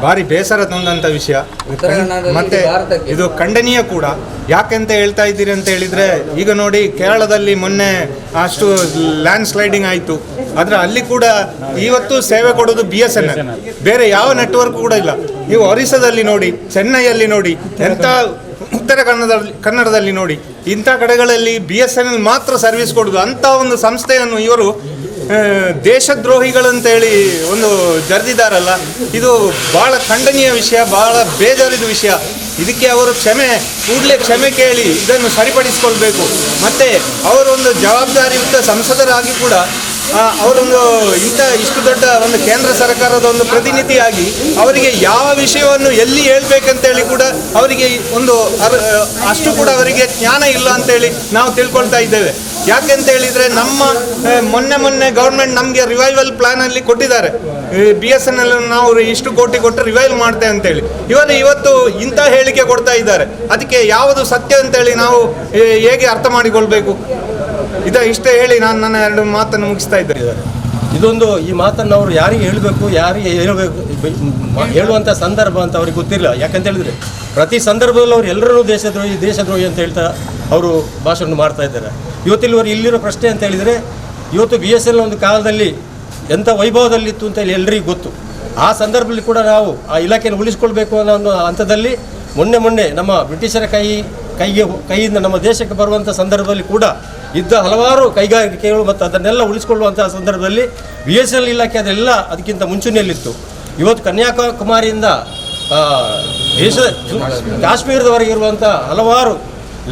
ಭಾರಿ ಬೇಸರ ತಂದಂಥ ವಿಷಯ. ಮತ್ತೆ ಇದು ಖಂಡನೀಯ ಕೂಡ. ಯಾಕೆಂತ ಹೇಳ್ತಾ ಇದ್ದೀರಿ ಅಂತ ಹೇಳಿದರೆ, ಈಗ ನೋಡಿ ಕೇರಳದಲ್ಲಿ ಮೊನ್ನೆ ಅಷ್ಟು ಲ್ಯಾಂಡ್ ಸ್ಲೈಡಿಂಗ್ ಆಯಿತು, ಆದರೆ ಅಲ್ಲಿ ಕೂಡ ಇವತ್ತು ಸೇವೆ ಕೊಡೋದು BSNL, ಬೇರೆ ಯಾವ ನೆಟ್ವರ್ಕ್ ಕೂಡ ಇಲ್ಲ. ನೀವು ಒರಿಸ್ಸಾದಲ್ಲಿ ನೋಡಿ, ಚೆನ್ನೈಯಲ್ಲಿ ನೋಡಿ, ಎಂಥ ಉತ್ತರ ಕನ್ನಡದಲ್ಲಿ ನೋಡಿ, ಇಂಥ ಕಡೆಗಳಲ್ಲಿ BSNL ಮಾತ್ರ ಸರ್ವಿಸ್ ಕೊಡೋದು. ಅಂಥ ಒಂದು ಸಂಸ್ಥೆಯನ್ನು ಇವರು ದೇಶದ್ರೋಹಿಗಳಂತೇಳಿ ಒಂದು ಜರ್ದಿದಾರಲ್ಲ, ಇದು ಭಾಳ ಖಂಡನೀಯ ವಿಷಯ, ಭಾಳ ಬೇಜಾರಿದ ವಿಷಯ. ಇದಕ್ಕೆ ಅವರು ಕೂಡಲೇ ಕ್ಷಮೆ ಕೇಳಿ ಇದನ್ನು ಸರಿಪಡಿಸಿಕೊಳ್ಬೇಕು. ಮತ್ತು ಅವರೊಂದು ಜವಾಬ್ದಾರಿಯುತ ಸಂಸದರಾಗಿ ಕೂಡ ಅವರೊಂದು ಇಷ್ಟು ದೊಡ್ಡ ಒಂದು ಕೇಂದ್ರ ಸರ್ಕಾರದ ಒಂದು ಪ್ರತಿನಿಧಿಯಾಗಿ ಅವರಿಗೆ ಯಾವ ವಿಷಯವನ್ನು ಎಲ್ಲಿ ಹೇಳ್ಬೇಕಂತೇಳಿ ಕೂಡ ಅವರಿಗೆ ಅಷ್ಟು ಕೂಡ ಅವರಿಗೆ ಜ್ಞಾನ ಇಲ್ಲ ಅಂತೇಳಿ ನಾವು ತಿಳ್ಕೊಳ್ತಾ ಇದ್ದೇವೆ. ಯಾಕೆಂತ ಹೇಳಿದರೆ, ನಮ್ಮ ಮೊನ್ನೆ ಗೌರ್ಮೆಂಟ್ ನಮಗೆ ರಿವೈವಲ್ ಪ್ಲಾನಲ್ಲಿ ಕೊಟ್ಟಿದ್ದಾರೆ. BSNL ನಾವು ಇಷ್ಟು ಕೋಟಿ ಕೊಟ್ಟು ರಿವೈವ್ ಮಾಡ್ತೇವೆ ಅಂತೇಳಿ. ಇವತ್ತು ಇಂಥ ಹೇಳಿಕೆ ಕೊಡ್ತಾ ಇದ್ದಾರೆ. ಅದಕ್ಕೆ ಯಾವುದು ಸತ್ಯ ಅಂತೇಳಿ ನಾವು ಹೇಗೆ ಅರ್ಥ ಮಾಡಿಕೊಳ್ಬೇಕು? ಇಷ್ಟೇ ಹೇಳಿ ನಾನು ನನ್ನ 2 ಮಾತನ್ನು ಮುಗಿಸ್ತಾ ಇದ್ದೇನೆ. ಈ ಮಾತನ್ನು ಅವರು ಯಾರಿಗೆ ಹೇಳಬೇಕು, ಯಾರಿಗೆ ಹೇಳಬೇಕು ಹೇಳುವಂಥ ಸಂದರ್ಭ ಅಂತ ಅವ್ರಿಗೆ ಗೊತ್ತಿಲ್ಲ. ಯಾಕಂತ ಹೇಳಿದ್ರೆ ಪ್ರತಿ ಸಂದರ್ಭದಲ್ಲೂ ಅವ್ರು ಎಲ್ಲರೂ ದೇಶದ್ರೋಹಿ ಅಂತ ಹೇಳ್ತಾ ಅವರು ಭಾಷಣ ಮಾಡ್ತಾ ಇದ್ದಾರೆ. ಇವತ್ತಿಲ್ಲಿವರು ಇಲ್ಲಿರೋ ಪ್ರಶ್ನೆ ಅಂತ ಹೇಳಿದರೆ, ಇವತ್ತು BSNL ಒಂದು ಕಾಲದಲ್ಲಿ ಎಂಥ ವೈಭವದಲ್ಲಿತ್ತು ಅಂತ ಹೇಳಿ ಎಲ್ಲರಿಗೂ ಗೊತ್ತು. ಆ ಸಂದರ್ಭದಲ್ಲಿ ಕೂಡ ನಾವು ಆ ಇಲಾಖೆಯನ್ನು ಉಳಿಸ್ಕೊಳ್ಬೇಕು ಅನ್ನೋ ಒಂದು ಹಂತದಲ್ಲಿ ಮೊನ್ನೆ ನಮ್ಮ ಬ್ರಿಟಿಷರ ಕೈಯಿಂದ ನಮ್ಮ ದೇಶಕ್ಕೆ ಬರುವಂಥ ಸಂದರ್ಭದಲ್ಲಿ ಕೂಡ ಇದ್ದ ಹಲವಾರು ಕೈಗಾರಿಕೆಗಳು ಮತ್ತು ಅದನ್ನೆಲ್ಲ ಉಳಿಸ್ಕೊಳ್ಳುವಂಥ ಸಂದರ್ಭದಲ್ಲಿ BSNL ಇಲಾಖೆ ಅದೆಲ್ಲ ಅದಕ್ಕಿಂತ ಮುಂಚೂಣಿಯಲ್ಲಿತ್ತು. ಇವತ್ತು ಕನ್ಯಾಕುಮಾರಿಯಿಂದ ಕಾಶ್ಮೀರದವರೆಗೆ ಇರುವಂಥ ಹಲವಾರು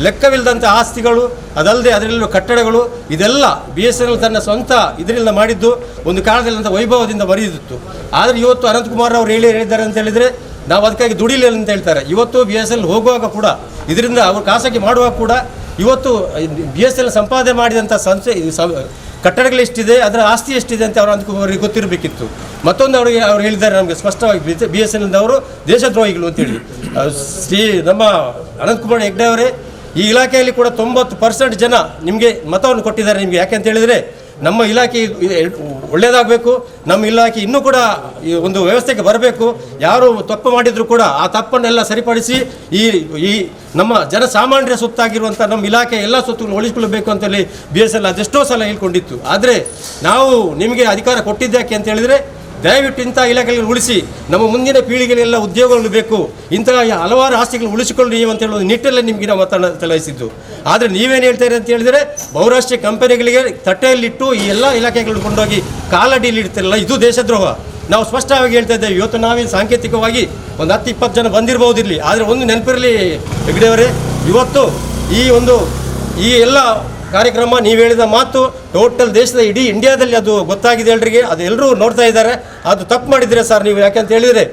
ಲೆಕ್ಕವಿಲ್ಲದಂಥ ಆಸ್ತಿಗಳು, ಅದಲ್ಲದೆ ಅದರಲ್ಲಿರುವ ಕಟ್ಟಡಗಳು, ಇದೆಲ್ಲ BSNL ತನ್ನ ಸ್ವಂತ ಇದರಿಂದ ಮಾಡಿದ್ದು ಒಂದು ಕಾಲದಲ್ಲಿ ವೈಭವದಿಂದ ಬರೆದಿತ್ತು. ಆದರೆ ಇವತ್ತು ಅನಂತಕುಮಾರ್ ಅವರು ಹೇಳಿದ್ದಾರೆ ಅಂತ ಹೇಳಿದರೆ ನಾವು ಅದಕ್ಕಾಗಿ ದುಡಿಲಿಲ್ಲ ಅಂತ ಹೇಳ್ತಾರೆ. ಇವತ್ತು BSNL ಹೋಗುವಾಗ ಕೂಡ ಇದರಿಂದ ಅವರು ಖಾಸಗಿ ಮಾಡುವಾಗ ಕೂಡ ಇವತ್ತು BSNL ಸಂಪಾದನೆ ಮಾಡಿದಂಥ ಸಂಸ್ಥೆ ಕಟ್ಟಡಗಳು ಎಷ್ಟಿದೆ, ಅದರ ಆಸ್ತಿ ಎಷ್ಟಿದೆ ಅಂತ ಅವರಿಗೆ ಗೊತ್ತಿರಬೇಕಿತ್ತು. ಮತ್ತೊಂದು ಅವ್ರು ಹೇಳಿದ್ದಾರೆ ನಮಗೆ ಸ್ಪಷ್ಟವಾಗಿ, BSNL ಅವರು ದೇಶದ್ರೋಹಿಗಳು ಅಂತೇಳಿ. ನಮ್ಮ ಅನಂತಕುಮಾರ್ ಹೆಗ್ಡೆ ಅವರೇ, ಈ ಇಲಾಖೆಯಲ್ಲಿ ಕೂಡ 90% ಜನ ನಿಮಗೆ ಮತವನ್ನು ಕೊಟ್ಟಿದ್ದಾರೆ ನಿಮಗೆ. ಯಾಕೆ ಅಂತ ಹೇಳಿದರೆ ನಮ್ಮ ಇಲಾಖೆ ಒಳ್ಳೆಯದಾಗಬೇಕು, ನಮ್ಮ ಇಲಾಖೆ ಇನ್ನೂ ಕೂಡ ಈ ಒಂದು ವ್ಯವಸ್ಥೆಗೆ ಬರಬೇಕು. ಯಾರು ತಪ್ಪು ಮಾಡಿದರೂ ಕೂಡ ಆ ತಪ್ಪನ್ನೆಲ್ಲ ಸರಿಪಡಿಸಿ ಈ ನಮ್ಮ ಜನಸಾಮಾನ್ಯರ ಸುತ್ತಾಗಿರುವಂಥ ನಮ್ಮ ಇಲಾಖೆ ಎಲ್ಲ ಸ್ವತ್ತುಗಳು ಉಳಿಸಿಕೊಳ್ಳಬೇಕು ಅಂತೇಳಿ BSNL ಅದೆಷ್ಟೋ ಸಲ ಹೇಳ್ಕೊಂಡಿತ್ತು. ಆದರೆ ನಾವು ನಿಮಗೆ ಅಧಿಕಾರ ಕೊಟ್ಟಿದ್ದಾಕೆ ಅಂತ ಹೇಳಿದರೆ ದಯವಿಟ್ಟು ಇಂಥ ಇಲಾಖೆಗಳನ್ನು ಉಳಿಸಿ ನಮ್ಮ ಮುಂದಿನ ಪೀಳಿಗೆಗೆಲ್ಲ ಉದ್ಯೋಗಗಳು ಬೇಕು, ಇಂತಹ ಹಲವಾರು ಆಸ್ತಿಗಳು ಉಳಿಸಿಕೊಳ್ಳಿ ನೀವು ಅಂತ ಹೇಳೋದು ನಿಟ್ಟಲ್ಲಿ ನಿಮಗೆ ನಾವು ಮತ ಚಲಾಯಿಸಿದ್ದು. ಆದರೆ ನೀವೇನು ಹೇಳ್ತಾರೆ ಅಂತ ಹೇಳಿದರೆ ಬಹುರಾಷ್ಟ್ರೀಯ ಕಂಪನಿಗಳಿಗೆ ತಟ್ಟೆಯಲ್ಲಿಟ್ಟು ಈ ಎಲ್ಲ ಇಲಾಖೆಗಳನ್ನು ಕೊಂಡೋಗಿ ಕಾಲಡಿಯಲ್ಲಿ ಇಡ್ತಿರಲ್ಲ, ಇದು ದೇಶದ್ರೋಹ. ನಾವು ಸ್ಪಷ್ಟವಾಗಿ ಹೇಳ್ತಾ ಇದ್ದೇವೆ. ಇವತ್ತು ನಾವೇನು ಸಾಂಕೇತಿಕವಾಗಿ ಒಂದು 10-20 ಜನ ಬಂದಿರಬಹುದಿರಲಿ, ಆದರೆ ಒಂದು ನೆನಪಿರಲಿ ಹೆಗ್ಡೆಯವರೇ, ಇವತ್ತು ಈ ಎಲ್ಲ ಕಾರ್ಯಕ್ರಮ ನೀವು ಹೇಳಿದ ಮಾತು ಟೋಟಲ್ ದೇಶದ ಇಡೀ ಇಂಡಿಯಾದಲ್ಲಿ ಅದು ಗೊತ್ತಾಗಿದೆ ಎಲ್ರಿಗೆ, ಅದು ಎಲ್ಲರೂ ನೋಡ್ತಾ ಇದ್ದಾರೆ. ಅದು ತಪ್ಪು ಮಾಡಿದರೆ ಸರ್ ನೀವು. ಯಾಕೆಂತ ಹೇಳಿದರೆ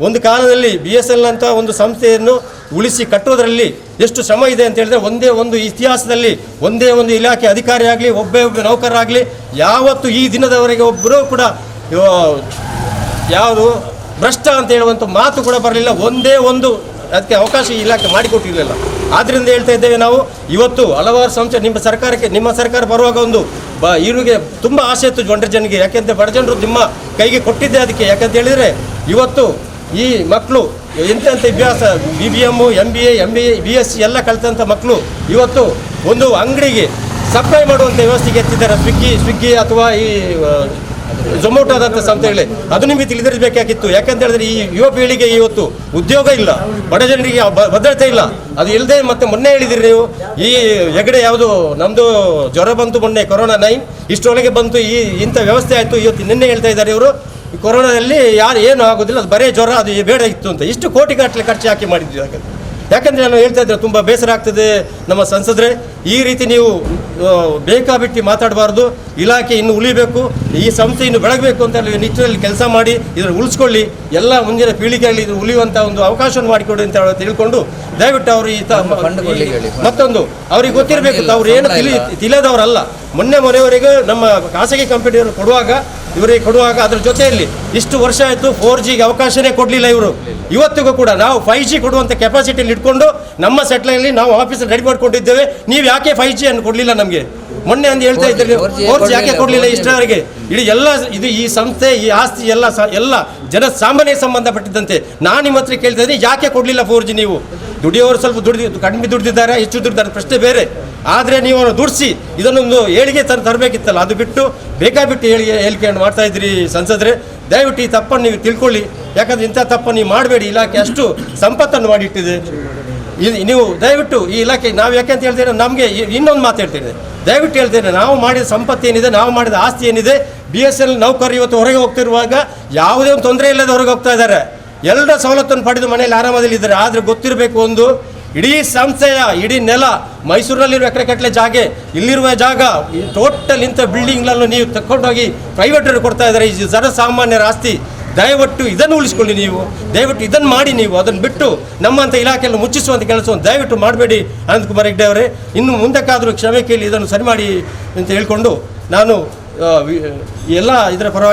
ಒಂದು ಕಾಲದಲ್ಲಿ BSNL ಅಂತ ಒಂದು ಸಂಸ್ಥೆಯನ್ನು ಉಳಿಸಿ ಕಟ್ಟೋದರಲ್ಲಿ ಎಷ್ಟು ಶ್ರಮ ಇದೆ ಅಂತ ಹೇಳಿದ್ರೆ, ಒಂದೇ ಒಂದು ಇತಿಹಾಸದಲ್ಲಿ ಒಂದೇ ಒಂದು ಇಲಾಖೆ ಅಧಿಕಾರಿ ಆಗಲಿ ಒಬ್ಬ ನೌಕರರಾಗಲಿ ಯಾವತ್ತು ಈ ದಿನದವರೆಗೆ ಒಬ್ಬರೂ ಕೂಡ ಯಾವುದು ಭ್ರಷ್ಟ ಅಂತ ಹೇಳುವಂಥ ಮಾತು ಕೂಡ ಬರಲಿಲ್ಲ. ಒಂದೇ ಒಂದು ಅದಕ್ಕೆ ಅವಕಾಶ ಈ ಇಲಾಖೆ ಮಾಡಿಕೊಟ್ಟಿರಲಿಲ್ಲ. ಆದ್ದರಿಂದ ಹೇಳ್ತಾ ಇದ್ದೇವೆ ನಾವು, ಇವತ್ತು ಹಲವಾರು ಸಂಸ್ಥೆ ನಿಮ್ಮ ಸರ್ಕಾರ ಬರುವಾಗ ಇವರಿಗೆ ತುಂಬ ಆಸೆ ಇತ್ತು ಒಂಟರ ಜನರಿಗೆ. ಯಾಕೆಂದರೆ ಬಡ ಜನರು ನಿಮ್ಮ ಕೈಗೆ ಕೊಟ್ಟಿದ್ದೆ ಅದಕ್ಕೆ. ಯಾಕಂತ ಹೇಳಿದರೆ ಇವತ್ತು ಈ ಮಕ್ಕಳು ಎಂತೆಂಥ ಅಭ್ಯಾಸ BBM, MBA, MBA, BSc ಎಲ್ಲ ಕಲಿತಂಥ ಮಕ್ಕಳು ಇವತ್ತು ಒಂದು ಅಂಗಡಿಗೆ ಸಪ್ಲೈ ಮಾಡುವಂಥ ವ್ಯವಸ್ಥೆಗೆ ಎತ್ತಿದ್ದಾರೆ. ಸ್ವಿಗ್ಗಿ ಅಥವಾ ಈ ಝೊಮ್ಯಾಟೋದಂಥ ಸಂಸ್ಥೆಗಳೇ. ಅದು ನಿಮಗೆ ತಿಳಿದಿರಬೇಕಾಗಿತ್ತು. ಯಾಕಂತ ಹೇಳಿದ್ರೆ ಈ ಯುವ ಪೀಳಿಗೆ ಇವತ್ತು ಉದ್ಯೋಗ ಇಲ್ಲ, ಬಡ ಜನರಿಗೆ ಭದ್ರತೆ ಇಲ್ಲ. ಅದು ಇಲ್ಲದೆ ಮತ್ತೆ ಮೊನ್ನೆ ಹೇಳಿದಿರಿ ನೀವು, ಈ ಹೆಗಡೆ ಯಾವುದು ನಮ್ಮದು ಜ್ವರ ಬಂತು ಮೊನ್ನೆ ಕೊರೋನಾ-9, ಇಷ್ಟರೊಳಗೆ ಬಂತು ಇಂಥ ವ್ಯವಸ್ಥೆ ಆಯಿತು. ಇವತ್ತು ನಿನ್ನೆ ಹೇಳ್ತಾ ಇದ್ದಾರೆ ಇವರು, ಈ ಕೊರೋನಾದಲ್ಲಿ ಏನು ಆಗೋದಿಲ್ಲ, ಅದು ಬರೇ ಜ್ವರ, ಅದು ಬೇಡ ಇತ್ತು ಅಂತ. ಇಷ್ಟು ಕೋಟಿಗಟ್ಟಲೆ ಖರ್ಚು ಹಾಕಿ ಮಾಡಿದ್ವಿ. ಯಾಕಂದರೆ ನಾನು ಹೇಳ್ತಾ ಇದ್ದೆ, ತುಂಬ ಬೇಸರ ಆಗ್ತದೆ ನಮ್ಮ ಸಂಸದರೇ, ಈ ರೀತಿ ನೀವು ಬೇಕಾಬಿಟ್ಟು ಮಾತಾಡಬಾರ್ದು. ಇಲಾಖೆ ಇನ್ನು ಉಳಿಬೇಕು, ಈ ಸಂಸ್ಥೆ ಇನ್ನು ಬೆಳಗಬೇಕು ಅಂತ ನಿಟ್ಟಿನಲ್ಲಿ ಕೆಲಸ ಮಾಡಿ ಇದನ್ನು ಉಳಿಸ್ಕೊಳ್ಳಿ. ಎಲ್ಲ ಮುಂದಿನ ಪೀಳಿಗೆಯಲ್ಲಿ ಇದು ಉಳಿಯುವಂಥ ಒಂದು ಅವಕಾಶವನ್ನು ಮಾಡಿಕೊಡಿ ಅಂತ ತಿಳ್ಕೊಂಡು ದಯವಿಟ್ಟು ಅವರು ಮತ್ತೊಂದು ಅವ್ರಿಗೆ ಗೊತ್ತಿರಬೇಕು, ಅವ್ರು ಏನು ತಿಳಿಯದವರಲ್ಲ. ಮೊನ್ನೆವರೆಗೂ ನಮ್ಮ ಖಾಸಗಿ ಕಂಪನಿಯವರು ಇವರಿಗೆ ಕೊಡುವಾಗ ಅದರ ಜೊತೆಯಲ್ಲಿ ಇಷ್ಟು ವರ್ಷ ಆಯಿತು 4Gಗೆ ಅವಕಾಶನೇ ಕೊಡಲಿಲ್ಲ ಇವರು. ಇವತ್ತಿಗೂ ಕೂಡ ನಾವು 5G ಕೊಡುವಂಥ ಕೆಪಾಸಿಟಿಯಲ್ಲಿ ಇಟ್ಕೊಂಡು ನಮ್ಮ ಸೆಟ್ಲೈನಲ್ಲಿ ನಾವು ಆಫೀಸಲ್ಲಿ ರೆಡಿ ಮಾಡಿಕೊಂಡಿದ್ದೇವೆ. ನೀವು ಯಾಕೆ 5G ಅನ್ನು ಕೊಡಲಿಲ್ಲ ನಮಗೆ? ಮೊನ್ನೆ ಅಂದು ಹೇಳ್ತಾ ಇದ್ದಾರೆ 4G ಯಾಕೆ ಕೊಡಲಿಲ್ಲ ಇಷ್ಟರವರೆಗೆ? ಇಡೀ ಈ ಸಂಸ್ಥೆ, ಈ ಆಸ್ತಿ ಎಲ್ಲ ಜನಸಾಮಾನ್ಯ ಸಂಬಂಧಪಟ್ಟಿದ್ದಂತೆ. ನಾನು ನಿಮ್ಮ ಹತ್ರ ಕೇಳ್ತಾ ಇದ್ದೀನಿ, ಯಾಕೆ ಕೊಡಲಿಲ್ಲ 4G? ನೀವು ದುಡಿಯೋರು ಸ್ವಲ್ಪ ಕಡಿಮೆ ದುಡ್ದಿದ್ದಾರೆ, ಹೆಚ್ಚು ದುಡ್ದಿದ್ದಾರೆ, ಪ್ರಶ್ನೆ ಬೇರೆ. ಆದರೆ ನೀವು ದುಡಿಸಿ ಇದನ್ನೊಂದು ಏಳಿಗೆ ತರಬೇಕಿತ್ತಲ್ಲ, ಅದು ಬಿಟ್ಟು ಬೇಕಾಬಿಟ್ಟು ಹೇಳಿಕೆಯನ್ನು ಮಾಡ್ತಾ ಇದ್ದೀರಿ ಸಂಸದರೇ. ದಯವಿಟ್ಟು ಈ ತಪ್ಪನ್ನು ನೀವು ತಿಳ್ಕೊಳ್ಳಿ. ಯಾಕಂದರೆ ಇಂಥ ತಪ್ಪನ್ನು ನೀವು ಮಾಡಬೇಡಿ. ಇಲಾಖೆ ಅಷ್ಟು ಸಂಪತ್ತನ್ನು ಮಾಡಿಟ್ಟಿದೆ. ನೀವು ದಯವಿಟ್ಟು ಈ ಇಲಾಖೆ ನಾವು ಯಾಕೆಂತ ಹೇಳ್ತೇನೆ, ನಮಗೆ ಇನ್ನೊಂದು ಮಾತು ಹೇಳ್ತೇನೆ, ದಯವಿಟ್ಟು ಹೇಳ್ತೇನೆ, ನಾವು ಮಾಡಿದ ಸಂಪತ್ತು ಏನಿದೆ, ನಾವು ಮಾಡಿದ ಆಸ್ತಿ ಏನಿದೆ, BSNL ನೌಕರರು ಇವತ್ತು ಹೊರಗೆ ಹೋಗ್ತಿರುವಾಗ ಯಾವುದೇ ಒಂದು ತೊಂದರೆ ಇಲ್ಲದೆ ಹೊರಗೆ ಹೋಗ್ತಾ ಇದ್ದಾರೆ. ಎಲ್ಲ ಸವಲತ್ತನ್ನು ಪಡೆದು ಮನೆಯಲ್ಲಿ ಆರಾಮದಲ್ಲಿದ್ದಾರೆ. ಆದರೆ ಗೊತ್ತಿರಬೇಕು, ಇಡೀ ಸಂಸ್ಥೆಯ ಇಡೀ ನೆಲ, ಮೈಸೂರಿನಲ್ಲಿರುವ ಎಕರೆಗಟ್ಟಲೆ ಜಾಗ, ಇಲ್ಲಿರುವ ಜಾಗ, ಟೋಟಲ್ ಇಂಥ ಬಿಲ್ಡಿಂಗ್ಗಳನ್ನು ನೀವು ತಗೊಂಡೋಗಿ ಪ್ರೈವೇಟರು ಕೊಡ್ತಾ ಇದ್ದಾರೆ. ಈ ಜನಸಾಮಾನ್ಯರ ಆಸ್ತಿ. ದಯವಿಟ್ಟು ಇದನ್ನು ಉಳಿಸ್ಕೊಳ್ಳಿ ನೀವು, ದಯವಿಟ್ಟು ಇದನ್ನು ಮಾಡಿ. ನೀವು ಅದನ್ನು ಬಿಟ್ಟು ನಮ್ಮಂಥ ಇಲಾಖೆಯನ್ನು ಮುಚ್ಚಿಸುವಂಥ ಕೆಲಸವನ್ನು ದಯವಿಟ್ಟು ಮಾಡಬೇಡಿ ಅನಂತಕುಮಾರ್ ಹೆಗ್ಡೆ ಅವರೇ. ಇನ್ನು ಮುಂದಕ್ಕಾದರೂ ಕ್ಷಮೆ ಕೇಳಿ ಇದನ್ನು ಸರಿ ಮಾಡಿ ಅಂತ ಹೇಳ್ಕೊಂಡು ನಾನು ಎಲ್ಲ ಇದರ ಪರವಾಗಿ